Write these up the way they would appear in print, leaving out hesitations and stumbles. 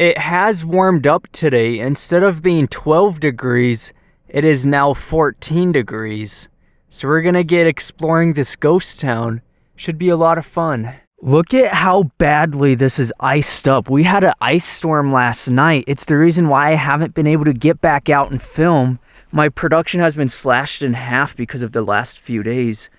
It has warmed up today. Instead of being 12 degrees, it is now 14 degrees. So we're gonna get exploring this ghost town. Should be a lot of fun. Look at how badly this is iced up. We had an ice storm last night. It's the reason why I haven't been able to get back out and film. My production has been slashed in half because of the last few days.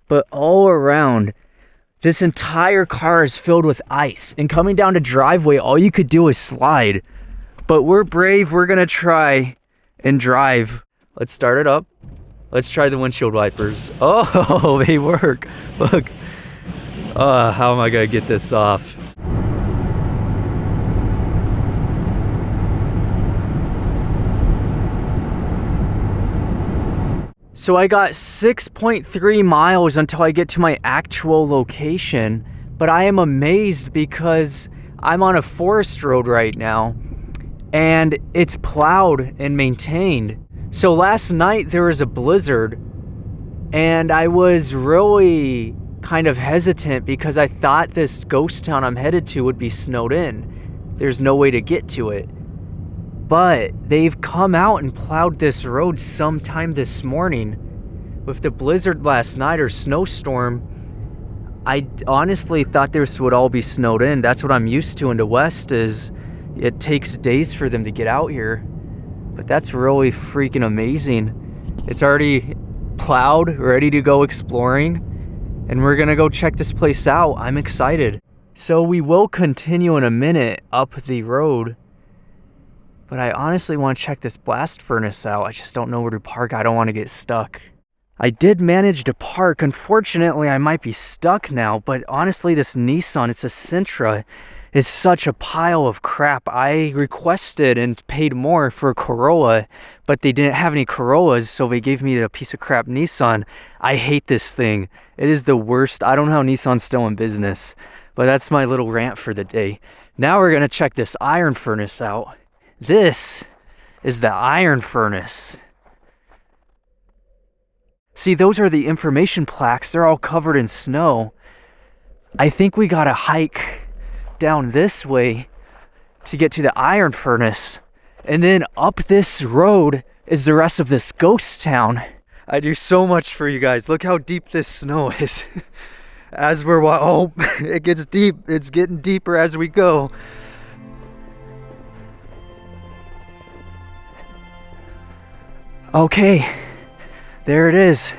But all around, this entire car is filled with ice. And coming down the driveway, all you could do is slide. But we're brave. We're gonna try and drive. Let's start it up. Let's try the windshield wipers. Oh, they work. Look. How am I gonna get this off? So I got 6.3 miles until I get to my actual location, but I am amazed because I'm on a forest road right now and it's plowed and maintained. So last night there was a blizzard and I was really kind of hesitant because I thought this ghost town I'm headed to would be snowed in. There's no way to get to it. But they've come out and plowed this road sometime this morning. With the blizzard last night or snowstorm, I honestly thought this would all be snowed in. That's what I'm used to in the West, is it takes days for them to get out here. But that's really freaking amazing. It's already plowed, ready to go exploring. And we're gonna go check this place out. I'm excited. So we will continue in a minute up the road. But I honestly want to check this blast furnace out. I just don't know where to park. I don't want to get stuck. I did manage to park. Unfortunately, I might be stuck now. But honestly, this Nissan, it's a Sentra, is such a pile of crap. I requested and paid more for a Corolla, but they didn't have any Corollas, so they gave me a piece of crap Nissan. I hate this thing. It is the worst. I don't know how Nissan's still in business, but that's my little rant for the day. Now we're gonna check this iron furnace out. This is the iron furnace. See, those are the information plaques. They're all covered in snow. I think we gotta hike down this way to get to the iron furnace. And then up this road is the rest of this ghost town. I do so much for you guys. Look how deep this snow is. As we're oh, it gets deep. It's getting deeper as we go. Okay, there it is.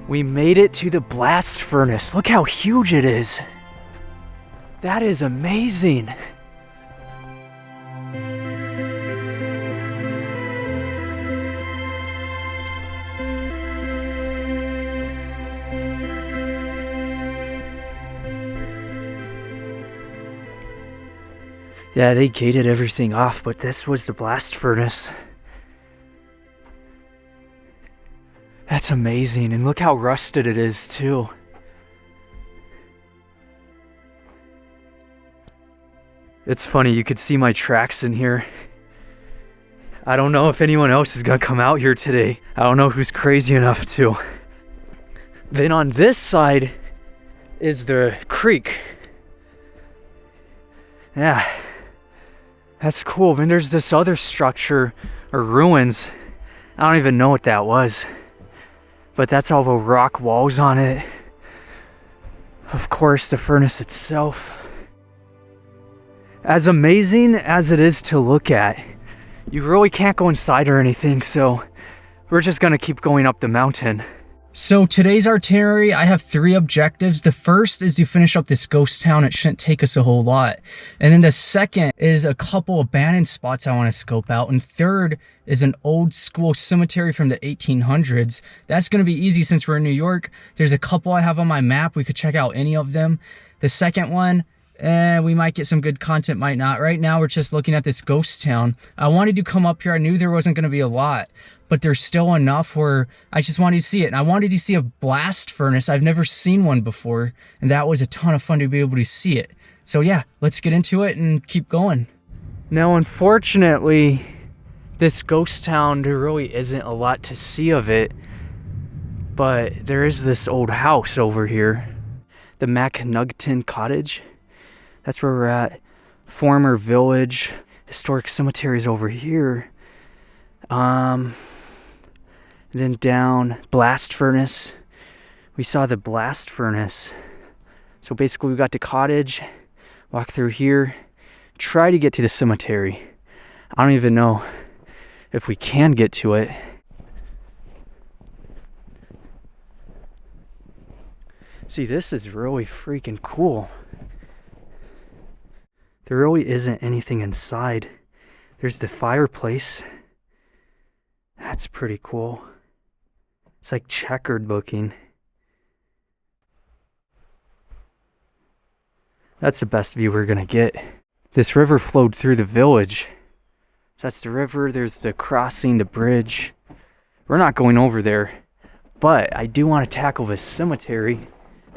We made it to the blast furnace. Look how huge it is. That is amazing. Yeah, they gated everything off, but this was the blast furnace. That's amazing, and look how rusted it is too. It's funny, you could see my tracks in here. I don't know if anyone else is gonna come out here today. I don't know who's crazy enough to. Then on this side is the creek. Yeah. That's cool. Then there's this other structure or ruins. I don't even know what that was. But that's all the rock walls on it. Of course, the furnace itself. As amazing as it is to look at, you really can't go inside or anything, so we're just gonna keep going up the mountain. So today's itinerary, I have 3 objectives. The first is to finish up this ghost town. It shouldn't take us a whole lot. And then the second is a couple abandoned spots I want to scope out. And third is an old school cemetery from the 1800s. That's going to be easy since we're in New York. There's a couple I have on my map. We could check out any of them. The second one, we might get some good content, might not. Right now, we're just looking at this ghost town. I wanted to come up here. I knew there wasn't going to be a lot, but there's still enough where I just wanted to see it. And I wanted to see a blast furnace. I've never seen one before, and that was a ton of fun to be able to see it. So yeah, let's get into it and keep going. Now, unfortunately, this ghost town, there really isn't a lot to see of it, but there is this old house over here, the McNugton Cottage. That's where we're at. Former village. Historic cemeteries over here. Then down blast furnace. We saw the blast furnace. So basically we got the cottage, walk through here, try to get to the cemetery. I don't even know if we can get to it. See, this is really freaking cool. There really isn't anything inside. There's the fireplace. That's pretty cool. It's like checkered looking. That's the best view we're gonna get. This river flowed through the village. So that's the river, there's the crossing, the bridge. We're not going over there, but I do want to tackle this cemetery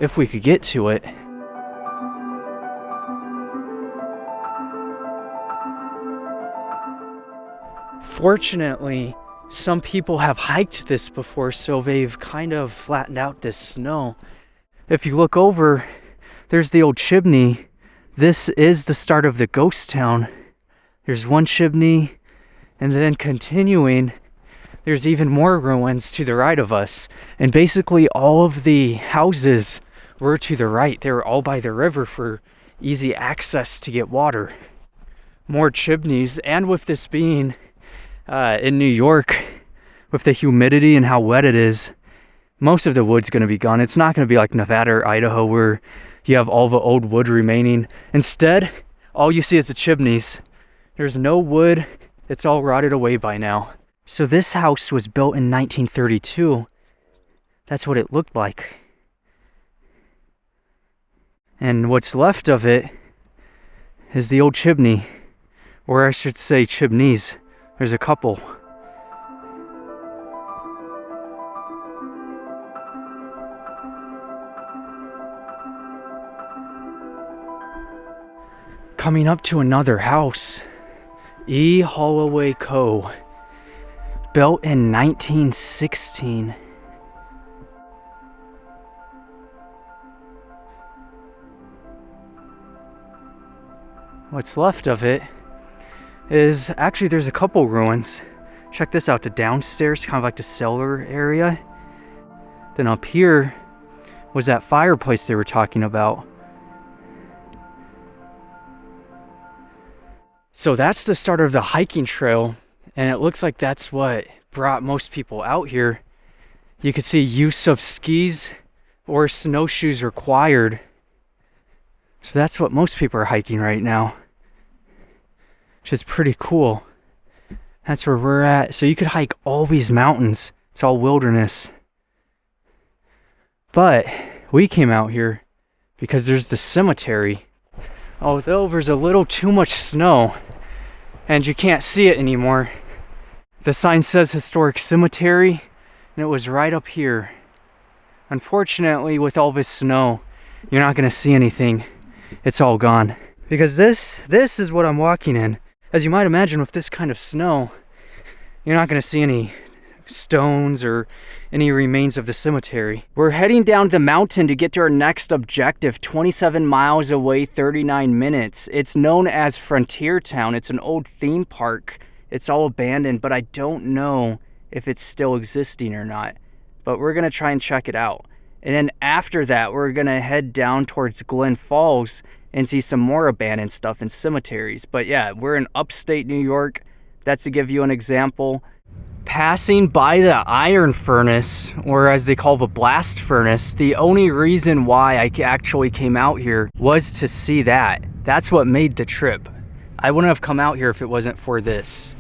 if we could get to it. Fortunately, some people have hiked this before, so they've kind of flattened out this snow. If you look over, there's the old chimney. This is the start of the ghost town. There's one chimney, and then continuing, there's even more ruins to the right of us. And basically all of the houses were to the right. They were all by the river for easy access to get water. More chimneys, and with this being in New York, with the humidity and how wet it is, most of the wood's going to be gone. It's not going to be like Nevada or Idaho where you have all the old wood remaining. Instead, all you see is the chimneys. There's no wood. It's all rotted away by now. So this house was built in 1932. That's what it looked like. And what's left of it is the old chimney, or I should say chimneys. There's a couple. Coming up to another house, E. Holloway Co. Built in 1916. What's left of it is, actually there's a couple ruins. Check this out, the downstairs, kind of like the cellar area. Then up here was that fireplace they were talking about. So that's the start of the hiking trail, and it looks like that's what brought most people out here. You can see use of skis or snowshoes required. So that's what most people are hiking right now, which is pretty cool. That's where we're at. So you could hike all these mountains. It's all wilderness. But we came out here because there's the cemetery. Although there's a little too much snow and you can't see it anymore. The sign says historic cemetery, and it was right up here. Unfortunately, with all this snow, you're not gonna see anything. It's all gone. Because this is what I'm walking in. As you might imagine, with this kind of snow, you're not gonna see any stones or any remains of the cemetery. We're heading down the mountain to get to our next objective, 27 miles away, 39 minutes. It's known as Frontier Town. It's an old theme park. It's all abandoned, but I don't know if it's still existing or not. But we're gonna try and check it out. And then after that, we're gonna head down towards Glen Falls and see some more abandoned stuff in cemeteries. But yeah, we're in upstate New York. That's to give you an example. Passing by the iron furnace, or as they call the blast furnace, the only reason why I actually came out here was to see that. That's what made the trip. I wouldn't have come out here if it wasn't for this.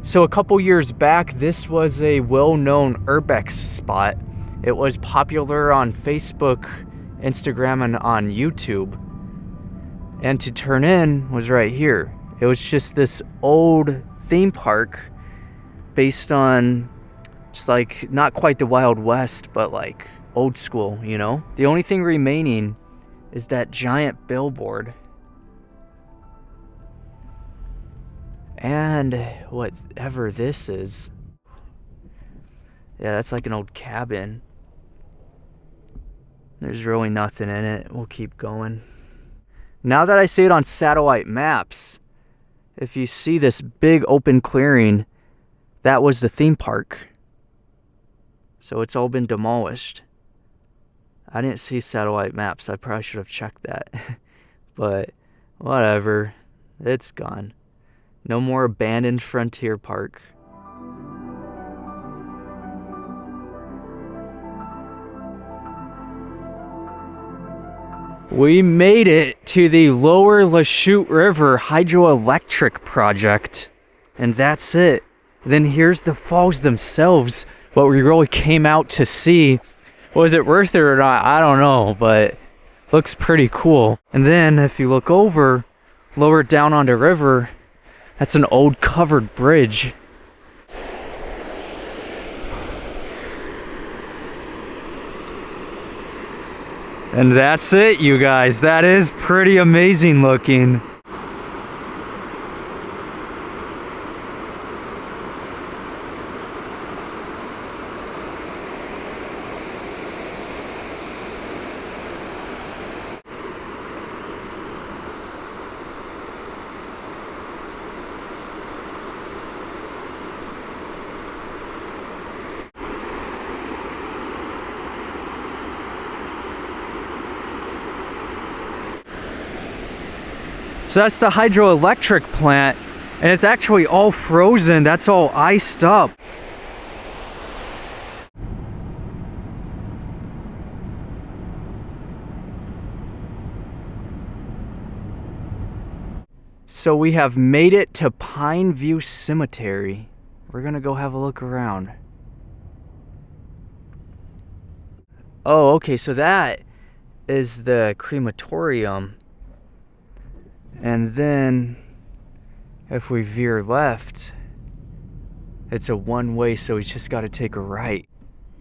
So a couple years back, this was a well-known urbex spot. It was popular on Facebook, Instagram, and on YouTube. And to turn in was right here. It was just this old theme park based on just like not quite the Wild West, but like old school, you know? The only thing remaining is that giant billboard. And whatever this is. Yeah, that's like an old cabin. There's really nothing in it. We'll keep going. Now that I see it on satellite maps, if you see this big open clearing, that was the theme park. So it's all been demolished. I didn't see satellite maps. I probably should have checked that. But whatever. It's gone. No more abandoned frontier park. We made it to the Lower Lachute River Hydroelectric Project. And that's it. Then here's the falls themselves. What we really came out to see. Was it worth it or not? I don't know, but looks pretty cool. And then if you look over, lower down on the river, that's an old covered bridge. And that's it, you guys. That is pretty amazing looking. So that's the hydroelectric plant, and it's actually all frozen. That's all iced up. So we have made it to Pine View Cemetery. We're gonna go have a look around. Oh, okay, so that is the crematorium. And then if we veer left, it's a one-way, so we just got to take a right.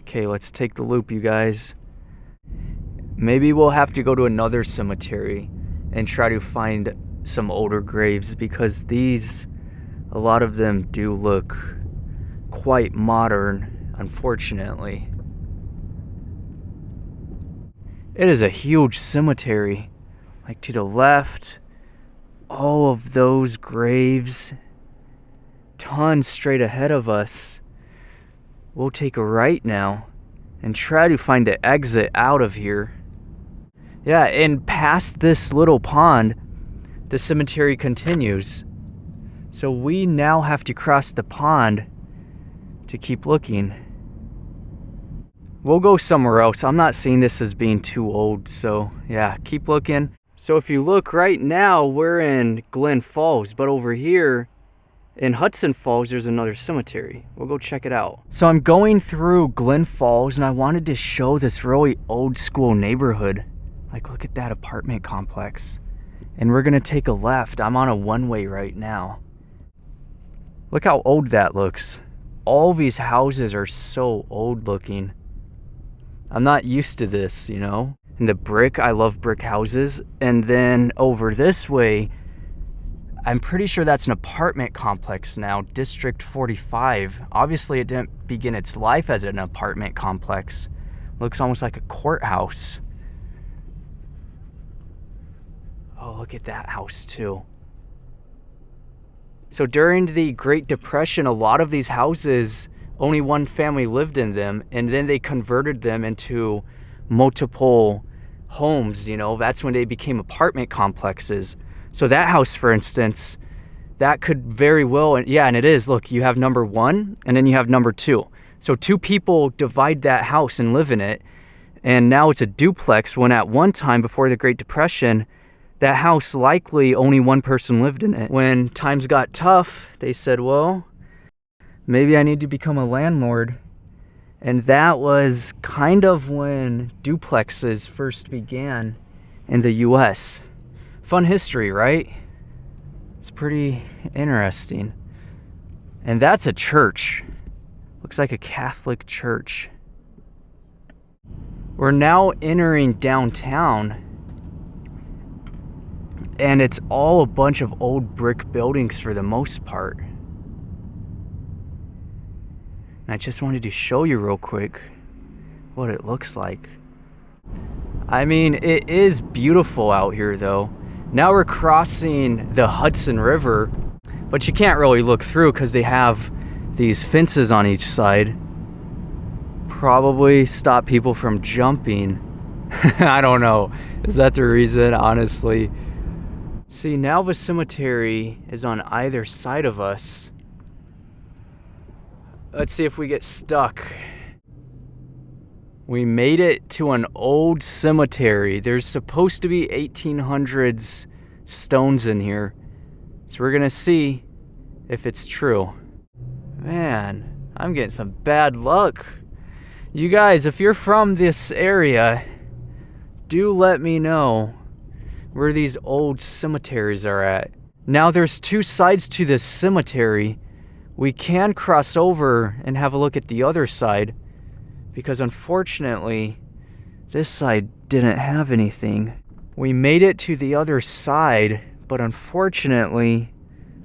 Okay, let's take the loop, you guys. Maybe we'll have to go to another cemetery and try to find some older graves, because these, a lot of them do look quite modern, unfortunately. It is a huge cemetery. Like to the left, all of those graves, tons straight ahead of us. We'll take a right now and try to find the exit out of here. Yeah, and past this little pond, the cemetery continues. So we now have to cross the pond to keep looking. We'll go somewhere else. I'm not seeing this as being too old, so yeah, keep looking. So if you look right now, we're in Glen Falls, but over here in Hudson Falls, there's another cemetery. We'll go check it out. So I'm going through Glen Falls, and I wanted to show this really old school neighborhood. Like, look at that apartment complex. And we're gonna take a left. I'm on a one-way right now. Look how old that looks. All these houses are so old looking. I'm not used to this, you know? And the brick, I love brick houses. And then over this way, I'm pretty sure that's an apartment complex now, District 45. Obviously, it didn't begin its life as an apartment complex. Looks almost like a courthouse. Oh, look at that house too. So during the Great Depression, a lot of these houses, only one family lived in them, and then they converted them into multiple homes, you know. That's when they became apartment complexes. So that house, for instance, that could very well, and yeah, and it is, look, you have number one and then you have number two. So two people divide that house and live in it, and now it's a duplex, when at one time before the Great Depression, that house likely only one person lived in it. When times got tough, they said, well, maybe I need to become a landlord. And that was kind of when duplexes first began in the US. Fun history, right? It's pretty interesting. And that's a church. Looks like a Catholic church. We're now entering downtown. And it's all a bunch of old brick buildings for the most part. And I just wanted to show you real quick what it looks like. I mean, it is beautiful out here though. Now we're crossing the Hudson River, but you can't really look through because they have these fences on each side. Probably stop people from jumping. I don't know. Is that the reason? Honestly. See, now the cemetery is on either side of us. Let's see if we get stuck. We made it to an old cemetery. There's supposed to be 1800s stones in here. So we're gonna see if it's true. Man, I'm getting some bad luck. You guys, if you're from this area, do let me know where these old cemeteries are at. Now there's two sides to this cemetery. We can cross over and have a look at the other side, because unfortunately this side didn't have anything. We made it to the other side, but unfortunately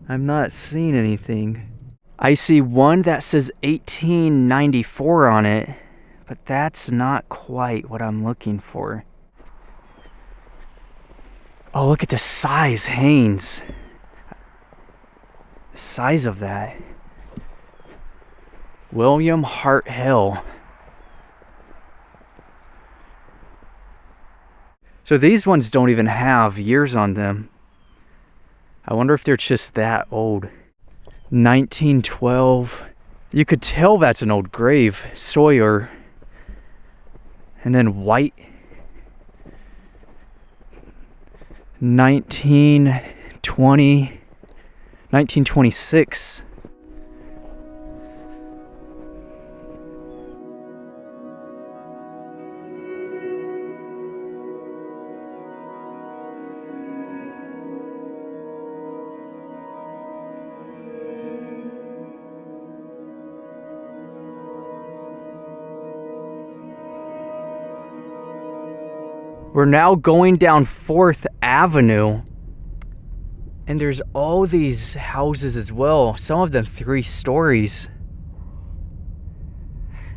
I'm not seeing anything. I see one that says 1894 on it, but that's not quite what I'm looking for. Oh, look at the size, Haynes. The size of that. William Hart Hill. So these ones don't even have years on them. I wonder if they're just that old. 1912. You could tell that's an old grave. Sawyer. And then White. 1926. We're now going down 4th Avenue, and there's all these houses as well, some of them 3 stories.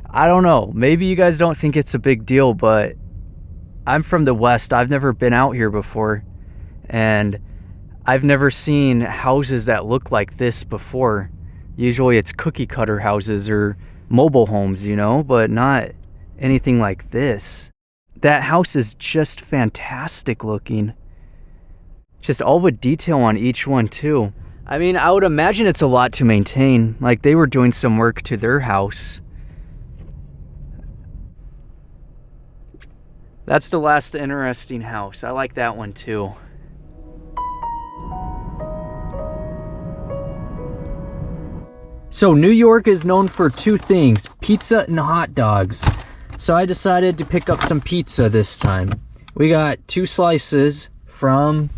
I don't know, maybe you guys don't think it's a big deal, but I'm from the West. I've never been out here before, and I've never seen houses that look like this before. Usually it's cookie cutter houses or mobile homes, you know, but not anything like this. That house is just fantastic looking. Just all the detail on each one too. I mean, I would imagine it's a lot to maintain. Like they were doing some work to their house. That's the last interesting house. I like that one too. So New York is known for 2 things, pizza and hot dogs. So I decided to pick up some pizza this time. We got 2 slices from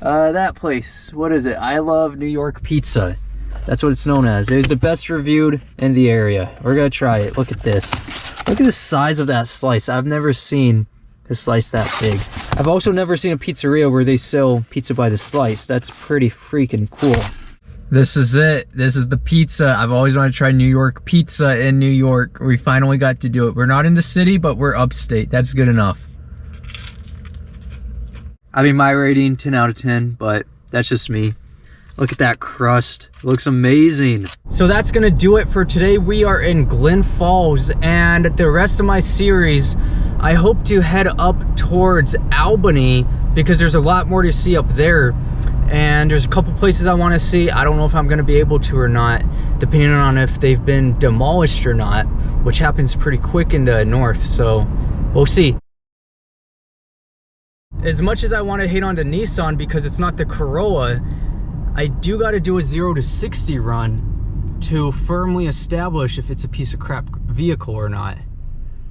that place. What is it? I Love New York Pizza. That's what it's known as. It was the best reviewed in the area. We're gonna try it. Look at this. Look at the size of that slice. I've never seen a slice that big. I've also never seen a pizzeria where they sell pizza by the slice. That's pretty freaking cool. This is it. This is the pizza. I've always wanted to try New York pizza in New York. We finally got to do it. We're not in the city, but we're upstate. That's good enough. I mean, my rating, 10 out of 10, but that's just me. Look at that crust. It looks amazing. So that's gonna do it for today. We are in Glen Falls, and the rest of my series, I hope to head up towards Albany because there's a lot more to see up there. And there's a couple places I want to see. I don't know if I'm going to be able to or not, depending on if they've been demolished or not, which happens pretty quick in the north, so we'll see. As much as I want to hate on the Nissan because it's not the Corolla, I do got to do a 0 to 60 run to firmly establish if it's a piece of crap vehicle or not.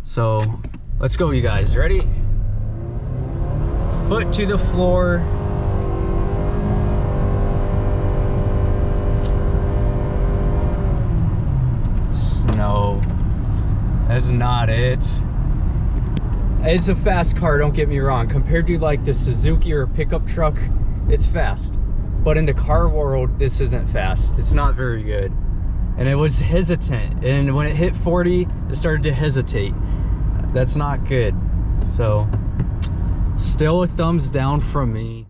So let's go, you guys. Ready? Foot to the floor. That's not it. It's a fast car, don't get me wrong. Compared to like the Suzuki or pickup truck, it's fast. But in the car world, this isn't fast. It's not very good. And it was hesitant. And when it hit 40, it started to hesitate. That's not good. So, still a thumbs down from me.